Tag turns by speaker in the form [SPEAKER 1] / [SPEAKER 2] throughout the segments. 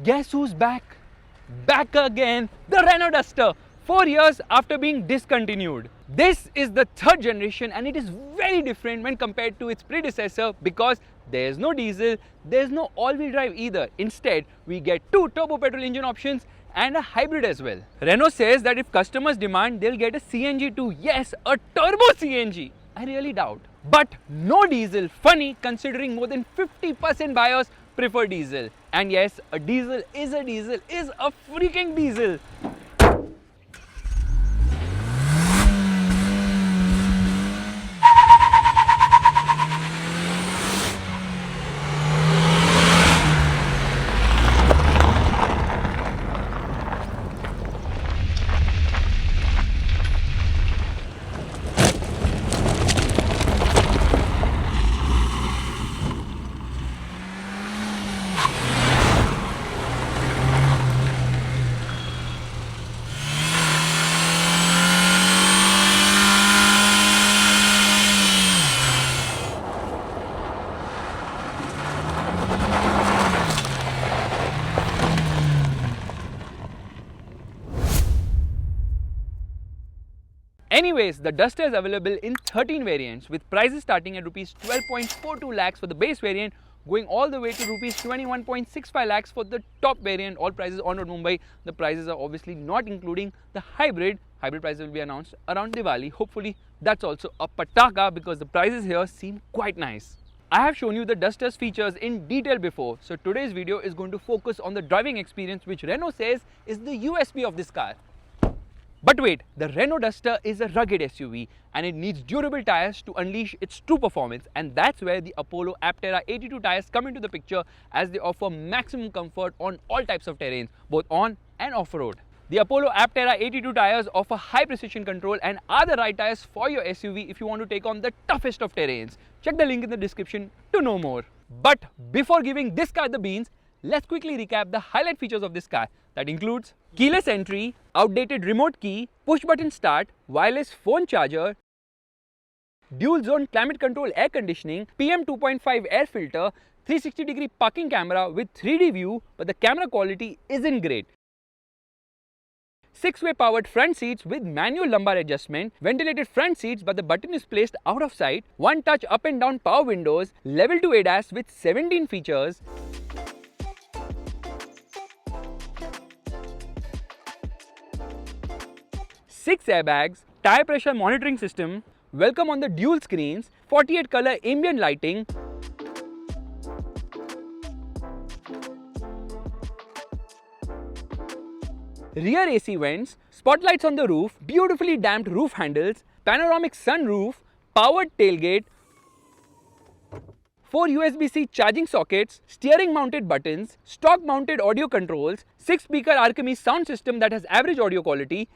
[SPEAKER 1] Guess who's back? Back again, the Renault Duster, 4 years after being discontinued. This is the third generation and it is very different when compared to its predecessor because there's no diesel, there's no all-wheel drive either. Instead, we get two turbo petrol engine options and a hybrid as well. Renault says that if customers demand, they'll get a CNG too. Yes, a turbo CNG. I really doubt. But no diesel. Funny considering more than 50% buyers prefer diesel. And yes, a diesel is a freaking diesel. Anyways, the Duster is available in 13 variants with prices starting at Rs 12.42 lakhs for the base variant, going all the way to Rs 21.65 lakhs for the top variant. All prices on road Mumbai. The prices are obviously not including the hybrid. Hybrid prices will be announced around Diwali. Hopefully that's also a pataka because the prices here seem quite nice. I have shown you the Duster's features in detail before, so today's video is going to focus on the driving experience, which Renault says is the USP of this car. But wait, the Renault Duster is a rugged SUV and it needs durable tires to unleash its true performance, and that's where the Apollo Aptera 82 tires come into the picture, as they offer maximum comfort on all types of terrains, both on and off-road. The Apollo Aptera 82 tires offer high precision control and are the right tires for your SUV if you want to take on the toughest of terrains. Check the link in the description to know more. But before giving this car the beans, let's quickly recap the highlight features of this car. That includes keyless entry, outdated remote key, push button start, wireless phone charger, dual zone climate control air conditioning, PM 2.5 air filter, 360-degree parking camera with 3D view, but the camera quality isn't great. 6-way powered front seats with manual lumbar adjustment, ventilated front seats but the button is placed out of sight, one touch up and down power windows, level 2 ADAS with 17 features, 6 airbags, tire pressure monitoring system, welcome on the dual screens, 48 color ambient lighting, rear AC vents, spotlights on the roof, beautifully damped roof handles, panoramic sunroof, powered tailgate, 4 USB-C charging sockets, steering mounted buttons, stock mounted audio controls, 6 speaker Archemy sound system that has average audio quality,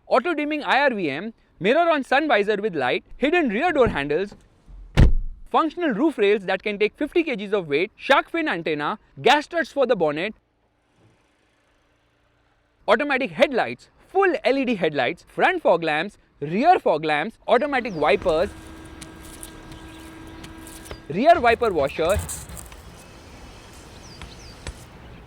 [SPEAKER 1] auto dimming IRVM, mirror on sun visor with light, hidden rear door handles, functional roof rails that can take 50 kgs of weight, shark fin antenna, gas struts for the bonnet, automatic headlights, full LED headlights, front fog lamps, rear fog lamps, automatic wipers, rear wiper washer,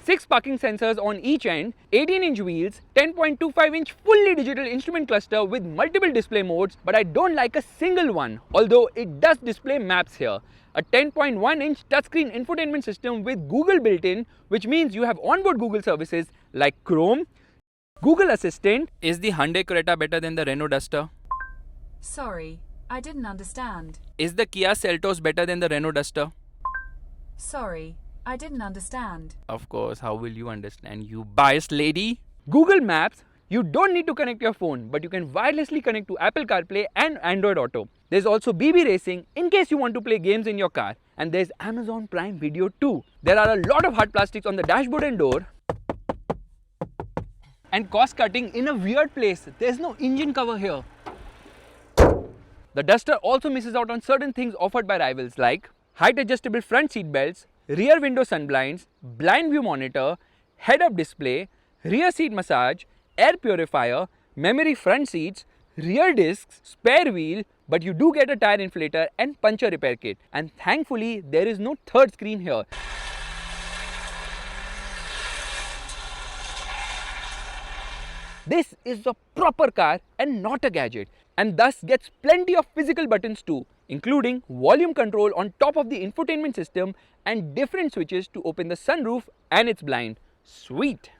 [SPEAKER 1] 6 parking sensors on each end, 18-inch wheels, 10.25-inch fully digital instrument cluster with multiple display modes, but I don't like a single one, although it does display maps here. A 10.1-inch touchscreen infotainment system with Google built-in, which means you have onboard Google services like Chrome, Google Assistant. Is the Hyundai Creta better than the Renault Duster?
[SPEAKER 2] Sorry, I didn't understand.
[SPEAKER 1] Is the Kia Seltos better than the Renault Duster?
[SPEAKER 2] Sorry, I didn't understand.
[SPEAKER 1] Of course, how will you understand, you biased lady? Google Maps, you don't need to connect your phone, but you can wirelessly connect to Apple CarPlay and Android Auto. There's also BB Racing in case you want to play games in your car. And there's Amazon Prime Video too. There are a lot of hard plastics on the dashboard and door. And cost cutting in a weird place. There's no engine cover here. The Duster also misses out on certain things offered by rivals like height adjustable front seat belts, rear window sunblinds, blind view monitor, head-up display, rear seat massage, air purifier, memory front seats, rear discs, spare wheel, but you do get a tire inflator and puncture repair kit. And thankfully, there is no third screen here. This is a proper car and not a gadget, and thus gets plenty of physical buttons too, including volume control on top of the infotainment system and different switches to open the sunroof and its blind. Sweet!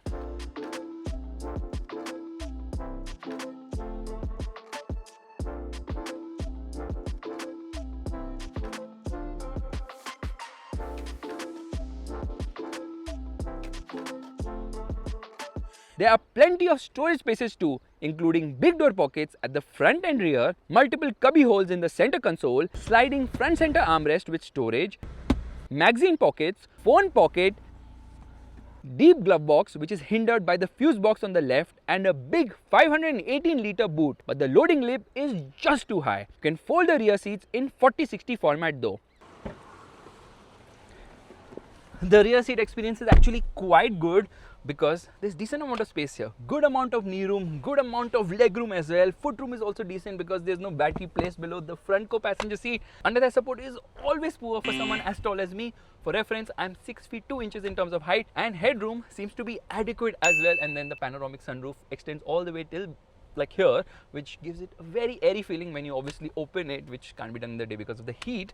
[SPEAKER 1] There are plenty of storage spaces too, including big door pockets at the front and rear, multiple cubby holes in the center console, sliding front center armrest with storage, magazine pockets, phone pocket, deep glove box which is hindered by the fuse box on the left, and a big 518-liter boot. But the loading lip is just too high. You can fold the rear seats in 40/60 format though. The rear seat experience is actually quite good because there's decent amount of space here, good amount of knee room, good amount of leg room as well. Foot room is also decent because there's no battery placed below the front co-passenger seat. Under thigh support is always poor for someone as tall as me. For reference, I'm 6 feet 2 inches in terms of height, and headroom seems to be adequate as well. And then the panoramic sunroof extends all the way till like here, which gives it a very airy feeling when you obviously open it, which can't be done in the day because of the heat.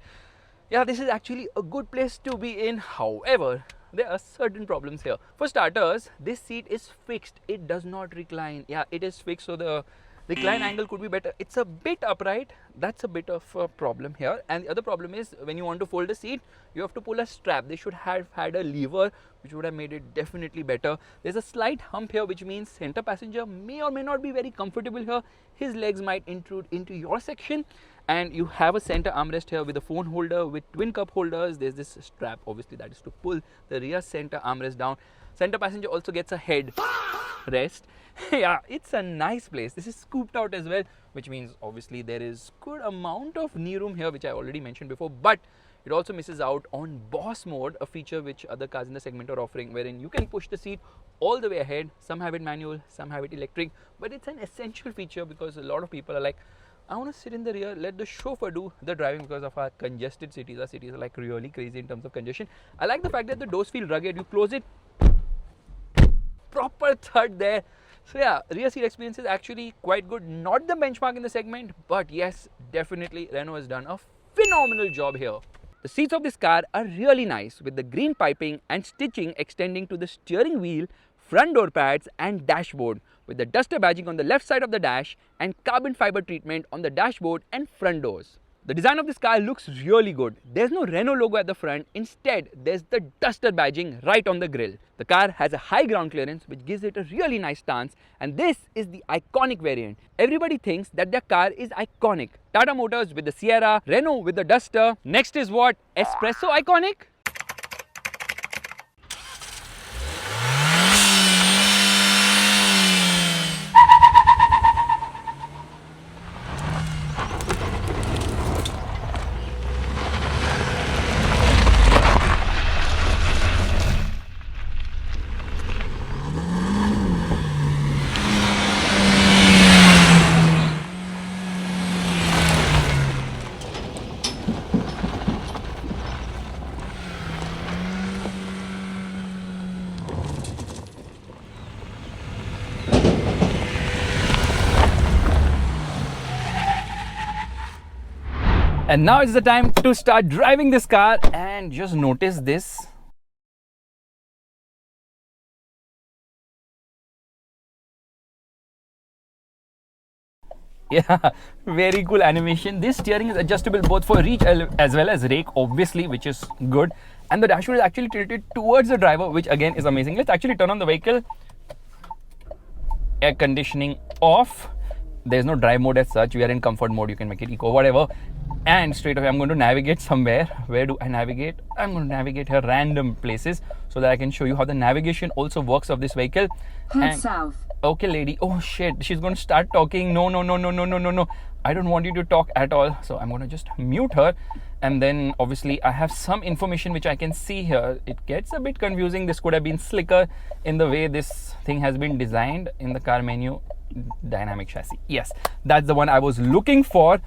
[SPEAKER 1] Yeah, this is actually a good place to be in. However, there are certain problems here. For starters, this seat is fixed. It does not recline. Yeah, it is fixed, so the recline angle could be better. It's a bit upright. That's a bit of a problem here. And the other problem is when you want to fold the seat, you have to pull a strap. They should have had a lever which would have made it definitely better. There's a slight hump here, which means center passenger may or may not be very comfortable here. His legs might intrude into your section. And you have a center armrest here with a phone holder with twin cup holders. There's this strap, obviously, that is to pull the rear center armrest down. Center passenger also gets a head rest. Yeah, it's a nice place. This is scooped out as well, which means obviously there is good amount of knee room here, which I already mentioned before. But it also misses out on boss mode, a feature which other cars in the segment are offering, wherein you can push the seat all the way ahead. Some have it manual, some have it electric, but it's an essential feature because a lot of people are like, I want to sit in the rear, let the chauffeur do the driving because of our congested cities. Our cities are like really crazy in terms of congestion. I like the fact that the doors feel rugged. You close it, proper thud there. So yeah, rear seat experience is actually quite good. Not the benchmark in the segment, but yes, definitely Renault has done a phenomenal job here. The seats of this car are really nice with the green piping and stitching extending to the steering wheel, front door pads and dashboard, with the Duster badging on the left side of the dash and carbon fiber treatment on the dashboard and front doors. The design of this car looks really good. There's no Renault logo at the front. Instead, there's the Duster badging right on the grille. The car has a high ground clearance which gives it a really nice stance, and this is the iconic variant. Everybody thinks that their car is iconic. Tata Motors with the Sierra, Renault with the Duster. Next is what? Espresso iconic? And now it's the time to start driving this car, and just notice this. Yeah, very cool animation. This steering is adjustable both for reach as well as rake, obviously, which is good. And the dashboard is actually tilted towards the driver, which again is amazing. Let's actually turn on the vehicle. Air conditioning off. There's no drive mode as such. We are in comfort mode. You can make it eco, whatever. And straight away, I'm going to navigate somewhere. Where do I navigate? I'm going to navigate here random places so that I can show you how the navigation also works of this vehicle.
[SPEAKER 2] Head south.
[SPEAKER 1] Okay, lady. Oh shit, she's going to start talking. No. I don't want you to talk at all, so I'm going to just mute her. And then obviously I have some information which I can see here. It gets a bit confusing. This could have been slicker in the way this thing has been designed in the car menu. Dynamic chassis, yes, that's the one I was looking for.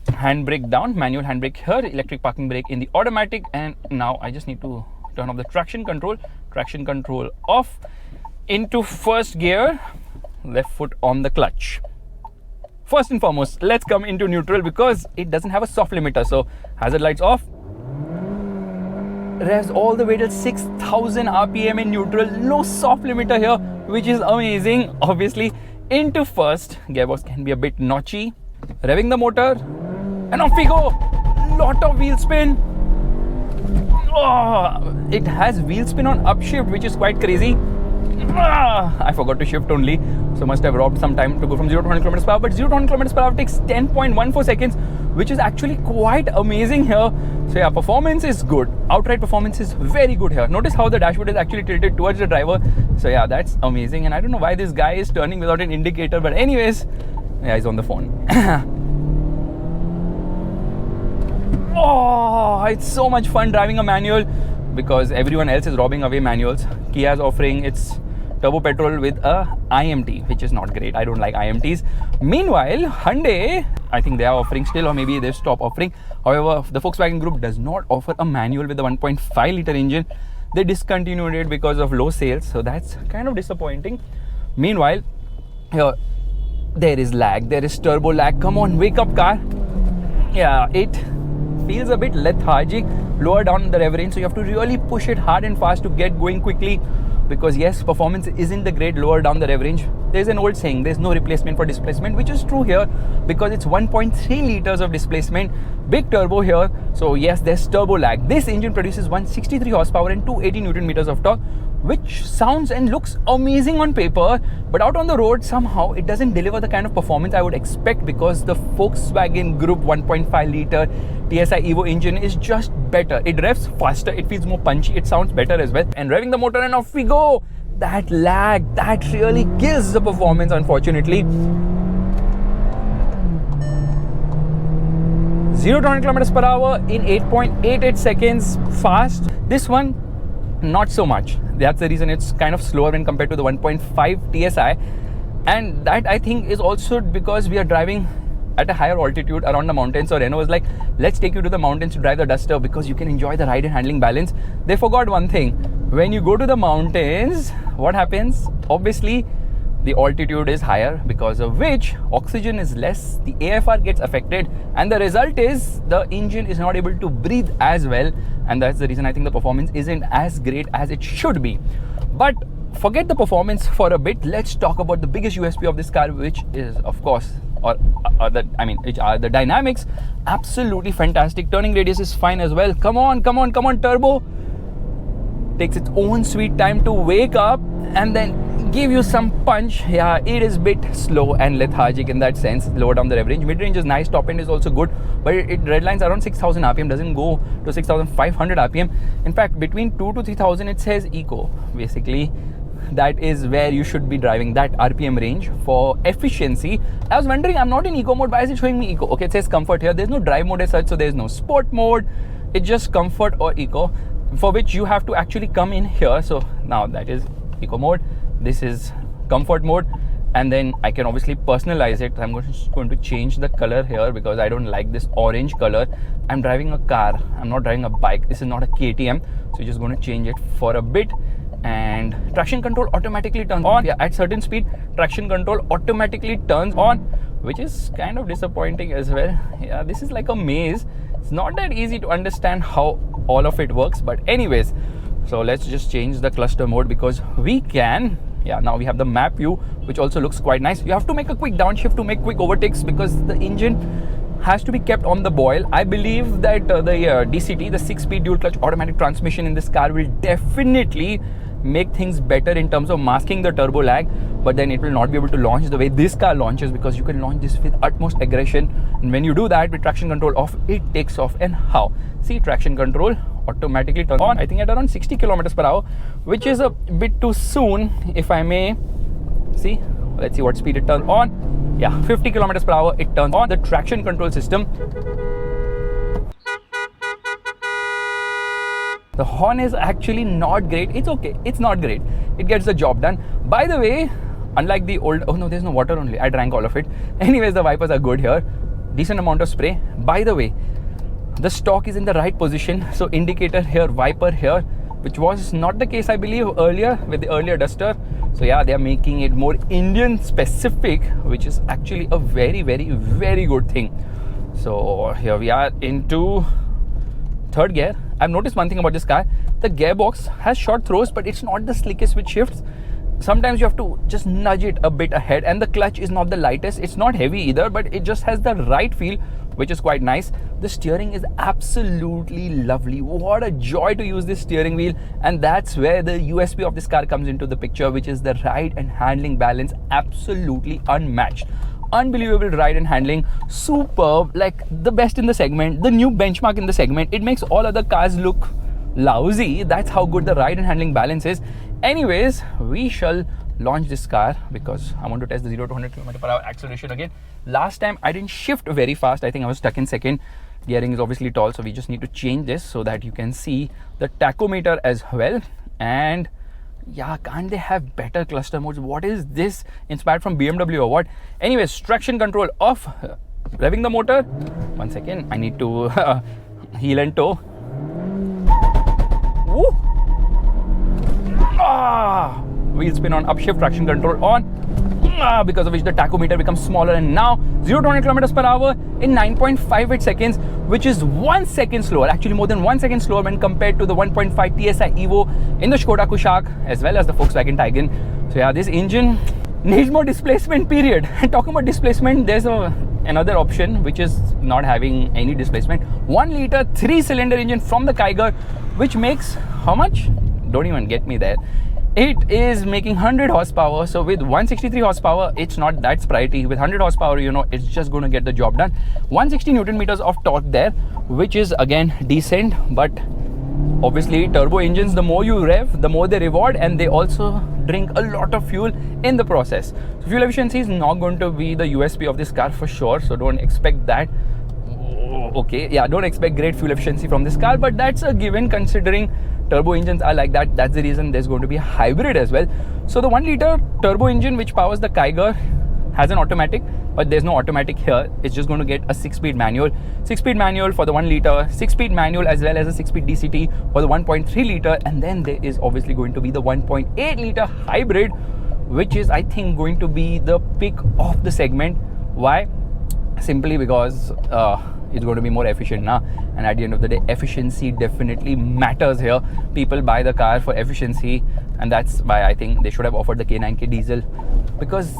[SPEAKER 1] Handbrake down, manual handbrake here, electric parking brake in the automatic, and now I just need to turn off the traction control off, into first gear, left foot on the clutch. First and foremost, let's come into neutral because it doesn't have a soft limiter, so hazard lights off, revs all the way till 6,000 RPM in neutral, no soft limiter here, which is amazing. Obviously into first, gearbox can be a bit notchy, revving the motor, and off we go. Lot of wheel spin. Oh, it has wheel spin on upshift, which is quite crazy. I forgot to shift only, so must have robbed some time to go from 0 to 100 km per hour. But 0 to 100 km per hour takes 10.14 seconds, which is actually quite amazing here. So yeah, performance is good. Outright performance is very good here. Notice how the dashboard is actually tilted towards the driver. So yeah, that's amazing. And I don't know why this guy is turning without an indicator, but anyways, yeah, he's on the phone. Oh, it's so much fun driving a manual because everyone else is robbing away manuals. Kia is offering its turbo petrol with a IMT, which is not great. I don't like IMTs. Meanwhile, Hyundai, I think they are offering still, or maybe they've stopped offering. However, the Volkswagen Group does not offer a manual with a 1.5 litre engine. They discontinued it because of low sales, so that's kind of disappointing. Meanwhile, here, there is lag, there is turbo lag. Come on, wake up, car. Yeah, it feels a bit lethargic lower down the rev range, so you have to really push it hard and fast to get going quickly, because yes, performance isn't the great lower down the rev range. There's an old saying, there's no replacement for displacement, which is true here because it's 1.3 liters of displacement, big turbo here. So yes, there's turbo lag. This engine produces 163 horsepower and 280 newton meters of torque, which sounds and looks amazing on paper, but out on the road somehow it doesn't deliver the kind of performance I would expect, because the Volkswagen Group 1.5 litre TSI Evo engine is just better. It revs faster, it feels more punchy, it sounds better as well. And revving the motor and off we go. That lag, that really kills the performance, unfortunately. 0 to 100 km per hour in 8.88 seconds, fast. This one, not so much. That's the reason it's kind of slower when compared to the 1.5 TSI. And that, I think, is also because we are driving at a higher altitude around the mountains. So Renault was like, let's take you to the mountains to drive the Duster because you can enjoy the ride and handling balance. They forgot one thing. When you go to the mountains, what happens? Obviously, the altitude is higher, because of which oxygen is less, the AFR gets affected, and the result is the engine is not able to breathe as well, and that's the reason I think the performance isn't as great as it should be. But forget the performance for a bit. Let's talk about the biggest USP of this car, which is, of course, which are the dynamics. Absolutely fantastic. Turning radius is fine as well. Come on, turbo. Takes its own sweet time to wake up and then give you some punch. Yeah, it is a bit slow and lethargic in that sense, lower down the rev range. Mid range is nice, top end is also good, but it redlines around 6,000 RPM, doesn't go to 6,500 RPM. In fact, between 2 to 3,000 it says eco. Basically, that is where you should be driving, that RPM range for efficiency. I was wondering, I'm not in eco mode, why is it showing me eco? Okay, it says comfort here. There's no drive mode as such, so there's no sport mode. It's just comfort or eco, for which you have to actually come in here. So now that is eco mode, this is comfort mode, and then I can obviously personalize it. I'm going to change the color here because I don't like this orange color. I'm driving a car, I'm not driving a bike. This is not a KTM, so you're just going to change it for a bit. And traction control automatically turns on. Yeah, at certain speed, traction control automatically turns on, which is kind of disappointing as well. Yeah, this is like a maze. It's not that easy to understand how all of it works, but anyways, so let's just change the cluster mode because we can. Yeah, now we have the map view, which also looks quite nice. You have to make a quick downshift to make quick overtakes because the engine has to be kept on the boil. I believe that the DCT, the 6-speed dual clutch automatic transmission in this car, will definitely make things better in terms of masking the turbo lag, but then it will not be able to launch the way this car launches, because you can launch this with utmost aggression, and when you do that with traction control off, it takes off. And how? See, traction control automatically turns on, I think at around 60 kilometers per hour, which is a bit too soon, if I may. See, let's see what speed it turns on. yeah, 50 kilometers per hour, it turns on. The traction control system, the horn is actually not great. It's okay, it's not great, it gets the job done. By the way, unlike the old, oh no, there's no water only, I drank all of it. Anyways, the wipers are good here, decent amount of spray. By the way, the stock is in the right position, so indicator here, wiper here, which was not the case I believe earlier with the earlier Duster. So yeah, they are making it more Indian specific, which is actually a very good thing. So here we are into third gear. I've noticed one thing about this car, the gearbox has short throws, but it's not the slickest with shifts. Sometimes you have to just nudge it a bit ahead, and the clutch is not the lightest, it's not heavy either, but it just has the right feel, which is quite nice. The steering is absolutely lovely. What a joy to use this steering wheel, and that's where the USP of this car comes into the picture, which is the ride and handling balance, absolutely unmatched. Unbelievable ride and handling, superb, like the best in the segment, the new benchmark in the segment. It makes all other cars look lousy. That's how good the ride and handling balance is. Anyways, we shall launch this car because I want to test the 0 to 100 km per hour acceleration again. Last time I didn't shift very fast. I think I was stuck in second. Gearing is obviously tall, so we just need to change this so that you can see the tachometer as well. And yeah, can't they have better cluster modes? What is this? Inspired from BMW or what? Anyways, traction control off. Revving the motor. 1 second, I need to heel and toe. Woo! Wheel spin on, upshift, traction control on, because of which the tachometer becomes smaller, and now 0 to 100 kilometers per hour in 9.58 seconds, which is 1 second slower, actually more than 1 second slower when compared to the 1.5 TSI Evo in the Skoda Kushaq as well as the Volkswagen Taycan. So yeah, this engine needs more displacement, period. And talking about displacement, there's another option which is not having any displacement. 1 liter 3-cylinder engine from the Kiger, which makes how much? Don't even get me there. It is making 100 horsepower. So with 163 horsepower, it's not that sprightly. With 100 horsepower, you know, it's just going to get the job done. 160 Newton meters of torque there, which is again decent. But obviously, turbo engines, the more you rev, the more they reward, and they also drink a lot of fuel in the process. So fuel efficiency is not going to be the USP of this car for sure. So don't expect that. Okay, yeah, don't expect great fuel efficiency from this car, but that's a given considering turbo engines are like that. That's the reason there's going to be a hybrid as well. So the 1 liter turbo engine which powers the Kiger has an automatic, but there's no automatic here. It's just going to get a 6-speed manual. 6-speed manual for the 1 liter, 6-speed manual as well as a 6-speed DCT for the 1.3 liter, and then there is obviously going to be the 1.8 liter hybrid, which is I think going to be the pick of the segment. Why? Simply because it's going to be more efficient now, and at the end of the day, efficiency definitely matters here. People buy the car for efficiency, and that's why I think they should have offered the K9K diesel, because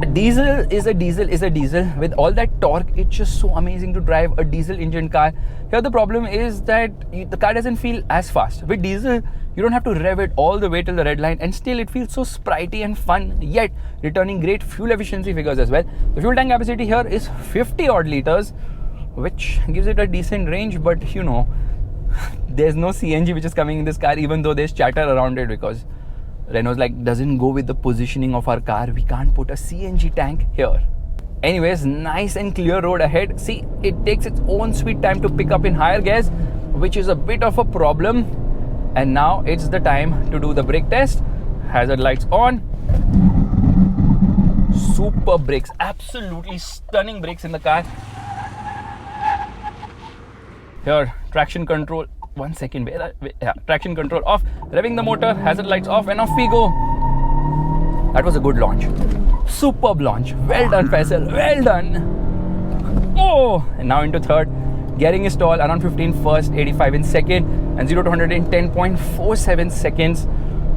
[SPEAKER 1] a diesel is a diesel. With all that torque, it's just so amazing to drive a diesel engine car. Here the problem is that the car doesn't feel as fast. With diesel, you don't have to rev it all the way till the red line, and still it feels so sprightly and fun, yet returning great fuel efficiency figures as well. The fuel tank capacity here is 50 odd liters, which gives it a decent range, but you know, there's no CNG which is coming in this car, even though there's chatter around it because Renault's like, doesn't go with the positioning of our car, we can't put a CNG tank here. Anyways, nice and clear road ahead. See, it takes its own sweet time to pick up in higher gears, which is a bit of a problem. And now it's the time to do the brake test. Hazard lights on. Super brakes, absolutely stunning brakes in the car. Here, traction control, 1 second, traction control off, revving the motor, hazard lights off, and off we go. That was a good launch. Superb launch. Well done, Faisal, well done. Oh, and now into third. Gearing is tall, around 15 first, 85 in second, and 0 to 100 in 10.47 seconds.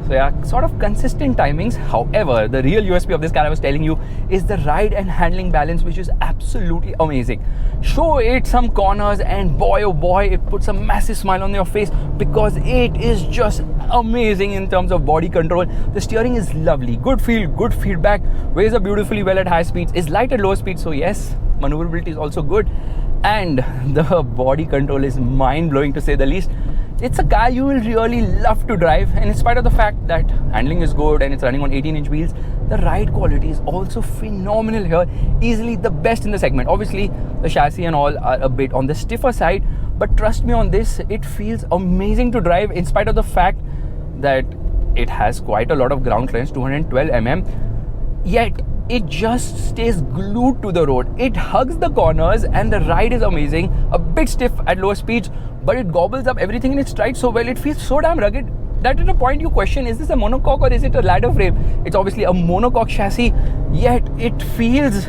[SPEAKER 1] So yeah, sort of consistent timings. However, the real USP of this car I was telling you is the ride and handling balance, which is absolutely amazing. Show it some corners and boy oh boy, it puts a massive smile on your face because it is just amazing in terms of body control. The steering is lovely, good feel, good feedback, weighs up beautifully well at high speeds, is light at low speeds, so yes, maneuverability is also good, and the body control is mind-blowing to say the least. It's a car you will really love to drive, and in spite of the fact that handling is good and it's running on 18-inch wheels, the ride quality is also phenomenal here, easily the best in the segment. Obviously, the chassis and all are a bit on the stiffer side, but trust me on this, it feels amazing to drive in spite of the fact that it has quite a lot of ground clearance, 212 mm, yet it just stays glued to the road. It hugs the corners and the ride is amazing, a bit stiff at lower speeds, but it gobbles up everything in its stride so well. It feels so damn rugged that at a point you question, is this a monocoque or is it a ladder frame? It's obviously a monocoque chassis, yet it feels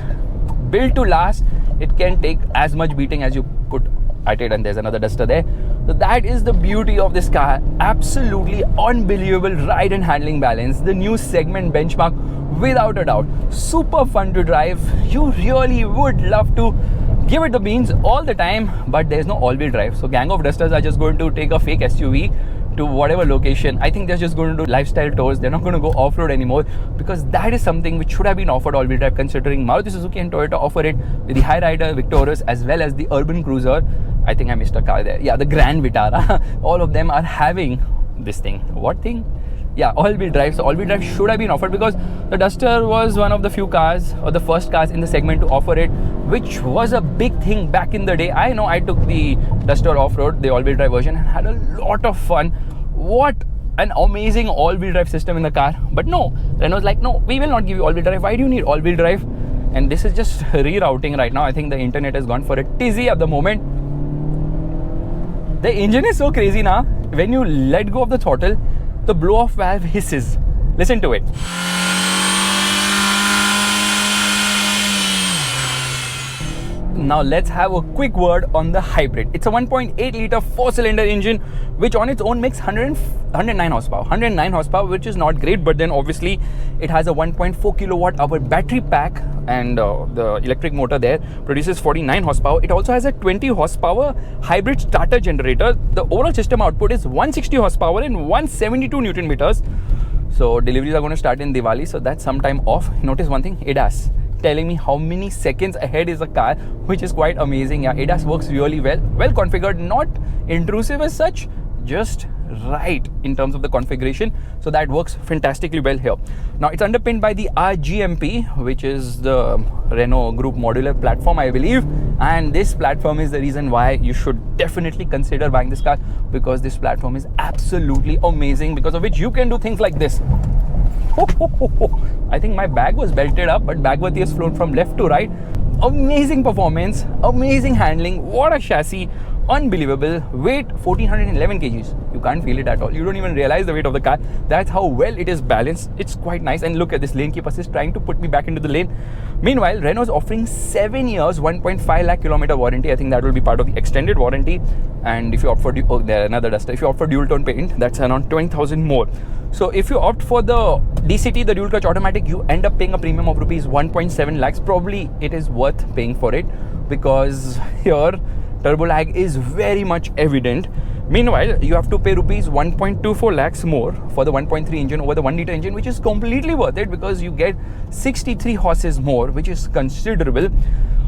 [SPEAKER 1] built to last. It can take as much beating as you put at it, and there's another Duster there. So that is the beauty of this car. Absolutely unbelievable ride and handling balance. The new segment benchmark, without a doubt. Super fun to drive. You really would love to give it the beans all the time, but there's no all-wheel drive. So gang of Dusters are just going to take a fake SUV to whatever location. I think they're just going to do lifestyle tours. They're not going to go off-road anymore, because that is something which should have been offered all-wheel drive, considering Maruti Suzuki and Toyota offer it with the High Rider, Victorous, as well as the Urban Cruiser. I think I missed a car there. Yeah, the Grand Vitara. All of them are having this thing. What thing? Yeah, all-wheel drive. So all-wheel drive should have been offered, because the Duster was one of the few cars, or the first cars in the segment to offer it, which was a big thing back in the day. I know I took the Duster off-road, the all-wheel drive version, and had a lot of fun. What an amazing all-wheel drive system in the car. But no, Renault's like, no, we will not give you all-wheel drive. Why do you need all-wheel drive? And this is just rerouting right now. I think the internet has gone for a tizzy at the moment. The engine is so crazy now. When you let go of the throttle, the blow-off valve hisses. Listen to it. Now let's have a quick word on the hybrid. It's a 1.8 litre 4-cylinder engine, which on its own makes 109 horsepower. 109 horsepower, which is not great, but then obviously it has a 1.4 kilowatt hour battery pack, and the electric motor there produces 49 horsepower. It also has a 20 horsepower hybrid starter generator. The overall system output is 160 horsepower and 172 Newton meters. So deliveries are going to start in Diwali, so that's sometime off. Notice one thing, ADAS telling me how many seconds ahead is the car, which is quite amazing. Yeah, ADAS works really well configured, not intrusive as such, just right in terms of the configuration. So that works fantastically well here. Now it's underpinned by the RGMP, which is the Renault Group modular platform, I believe, and this platform is the reason why you should definitely consider buying this car, because this platform is absolutely amazing, because of which you can do things like this. I think my bag was belted up, but Bagwati has flown from left to right. Amazing performance, amazing handling. What a chassis, unbelievable. Weight 1411 kgs. You can't feel it at all. You don't even realize the weight of the car. That's how well it is balanced. It's quite nice. And look at this, lane keep assist trying to put me back into the lane. Meanwhile, Renault is offering 7 years, 1.5 lakh kilometer warranty. I think that will be part of the extended warranty. And if you opt for there another Duster. If you opt for dual tone paint, that's around 20,000 more. So if you opt for the DCT, the dual clutch automatic, you end up paying a premium of rupees 1.7 lakhs. Probably it is worth paying for it, because here turbo lag is very much evident. Meanwhile, you have to pay rupees 1.24 lakhs more for the 1.3 engine over the 1 litre engine, which is completely worth it, because you get 63 horses more, which is considerable.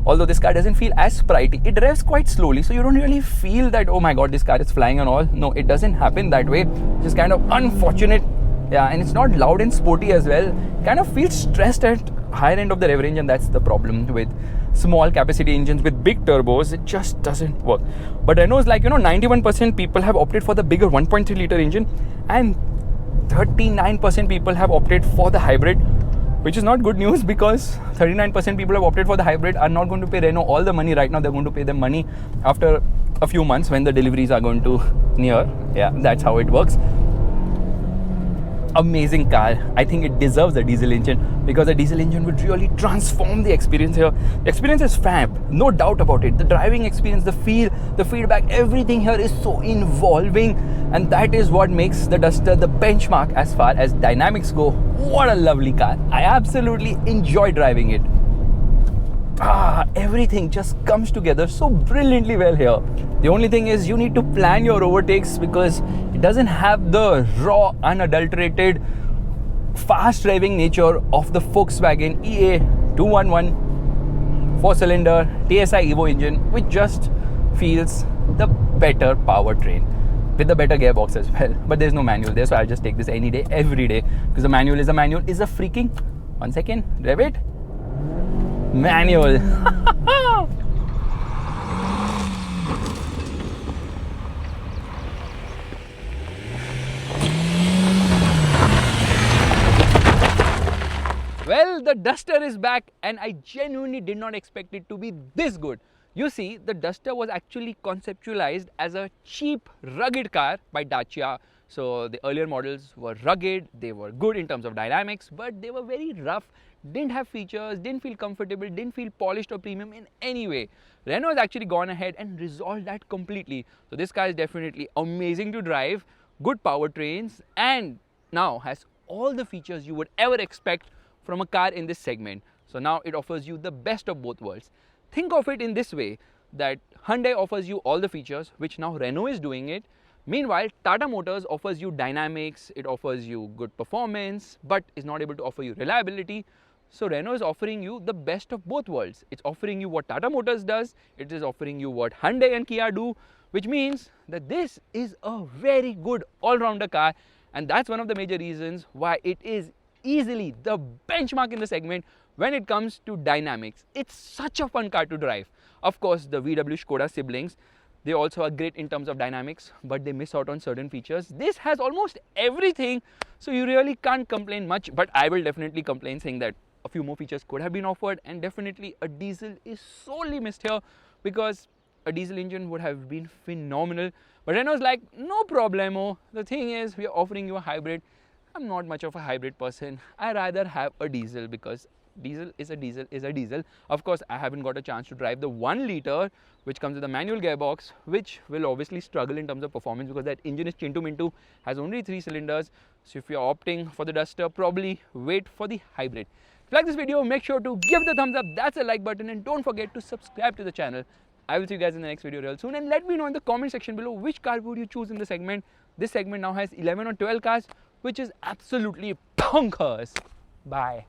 [SPEAKER 1] Although this car doesn't feel as sprightly, it drives quite slowly, so you don't really feel that, oh my god, this car is flying and all. No, it doesn't happen that way. It's just kind of unfortunate. Yeah, and it's not loud and sporty as well. Kind of feels stressed at higher end of the rev range, and that's the problem with small capacity engines with big turbos. It just doesn't work. But Renault is like, 91% people have opted for the bigger 1.3 litre engine, and 39% people have opted for the hybrid, which is not good news, because 39% people have opted for the hybrid are not going to pay Renault all the money right now. They're going to pay them money after a few months when the deliveries are going to near. Yeah, that's how it works. Amazing car. I think it deserves a diesel engine, because a diesel engine would really transform the experience here. The experience is fab, no doubt about it. The driving experience, the feel, the feedback, everything here is so involving, and that is what makes the Duster the benchmark as far as dynamics go. What a lovely car. I absolutely enjoy driving it. Everything just comes together so brilliantly well here. The only thing is you need to plan your overtakes, because it doesn't have the raw, unadulterated, fast driving nature of the Volkswagen EA 211 4-cylinder TSI Evo engine, which just feels the better powertrain. with the better gearbox as well. But there's no manual there, so I'll just take this any day, every day, because the manual is a freaking, 1 second, rev it, manual. Well, the Duster is back, and I genuinely did not expect it to be this good. You see, the Duster was actually conceptualized as a cheap, rugged car by Dacia. So the earlier models were rugged, they were good in terms of dynamics, but they were very rough, didn't have features, didn't feel comfortable, didn't feel polished or premium in any way. Renault has actually gone ahead and resolved that completely. So this car is definitely amazing to drive, good powertrains, and now has all the features you would ever expect from a car in this segment. So now it offers you the best of both worlds. Think of it in this way, that Hyundai offers you all the features, which now Renault is doing it. Meanwhile, Tata Motors offers you dynamics, it offers you good performance, but is not able to offer you reliability. So Renault is offering you the best of both worlds. It's offering you what Tata Motors does, it is offering you what Hyundai and Kia do, which means that this is a very good all-rounder car, and that's one of the major reasons why it is easily the benchmark in the segment when it comes to dynamics. It's such a fun car to drive. Of course, the VW Skoda siblings, they also are great in terms of dynamics, but they miss out on certain features. This has almost everything, so you really can't complain much, but I will definitely complain saying that a few more features could have been offered, and definitely a diesel is sorely missed here, because a diesel engine would have been phenomenal. But Renault's like, no problemo. The thing is, we are offering you a hybrid. I'm not much of a hybrid person. I rather have a diesel, because diesel is a diesel. Of course, I haven't got a chance to drive the 1 liter, which comes with a manual gearbox, which will obviously struggle in terms of performance, because that engine is Chintu Mintu, has only 3 cylinders. So if you're opting for the Duster, probably wait for the hybrid. If you like this video, make sure to give the thumbs up, that's a like button, and don't forget to subscribe to the channel. I will see you guys in the next video real soon, and let me know in the comment section below which car would you choose in the segment. This segment now has 11 or 12 cars, which is absolutely bonkers. Bye.